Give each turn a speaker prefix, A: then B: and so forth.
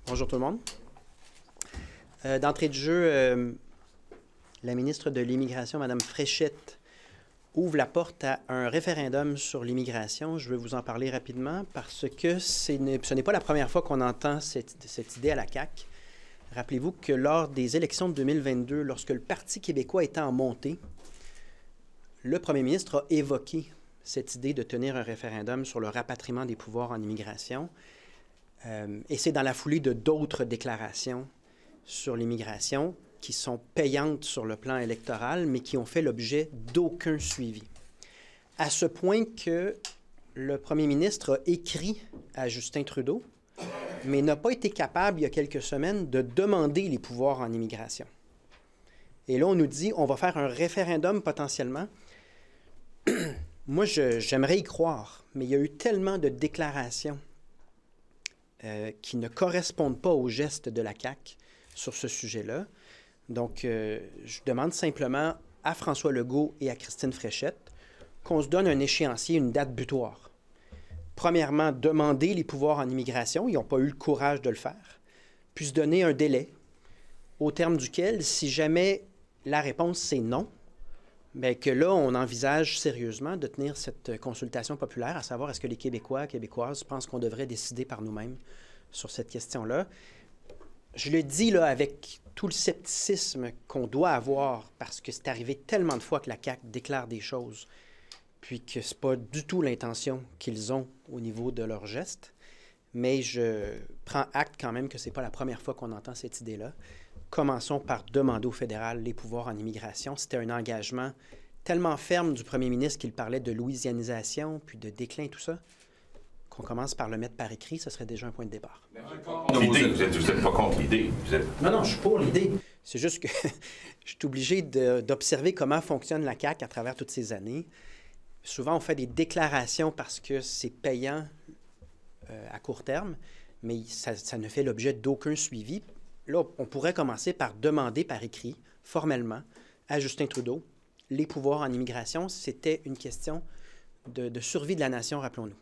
A: Bonjour tout le monde. D'entrée de jeu, la ministre de l'Immigration, Mme Fréchette, ouvre la porte à un référendum sur l'immigration. Je veux vous en parler rapidement parce que ce n'est pas la première fois qu'on entend cette idée à la CAQ. Rappelez-vous que lors des élections de 2022, lorsque le Parti québécois était en montée, le premier ministre a évoqué cette idée de tenir un référendum sur le rapatriement des pouvoirs en immigration. Et c'est dans la foulée de d'autres déclarations sur l'immigration qui sont payantes sur le plan électoral, mais qui ont fait l'objet d'aucun suivi. À ce point que le premier ministre a écrit à Justin Trudeau, mais n'a pas été capable, il y a quelques semaines, de demander les pouvoirs en immigration. Et là, on nous dit, on va faire un référendum potentiellement. Moi, j'aimerais y croire, mais il y a eu tellement de déclarations qui ne correspondent pas aux gestes de la CAQ sur ce sujet-là. Donc, je demande simplement à François Legault et à Christine Fréchette qu'on se donne un échéancier, une date butoir. Premièrement, demander les pouvoirs en immigration. Ils n'ont pas eu le courage de le faire. Puis se donner un délai au terme duquel, si jamais la réponse c'est non, bien que là, on envisage sérieusement de tenir cette consultation populaire, à savoir est-ce que les Québécois, Québécoises pensent qu'on devrait décider par nous-mêmes sur cette question-là. Je le dis là avec tout le scepticisme qu'on doit avoir parce que c'est arrivé tellement de fois que la CAQ déclare des choses puis que ce n'est pas du tout l'intention qu'ils ont au niveau de leurs gestes. Mais je prends acte quand même que ce n'est pas la première fois qu'on entend cette idée-là. Commençons par demander au fédéral les pouvoirs en immigration. C'était un engagement tellement ferme du premier ministre qu'il parlait de louisianisation, puis de déclin, tout ça, qu'on commence par le mettre par écrit, ce serait déjà un point de départ.
B: Vous n'êtes pas contre l'idée.
A: Non, je suis pour l'idée. C'est juste que je suis obligé d'observer comment fonctionne la CAQ à travers toutes ces années. Souvent, on fait des déclarations parce que c'est payant à court terme, mais ça ne fait l'objet d'aucun suivi. Là, on pourrait commencer par demander par écrit, formellement, à Justin Trudeau, les pouvoirs en immigration. C'était une question de survie de la nation, rappelons-nous.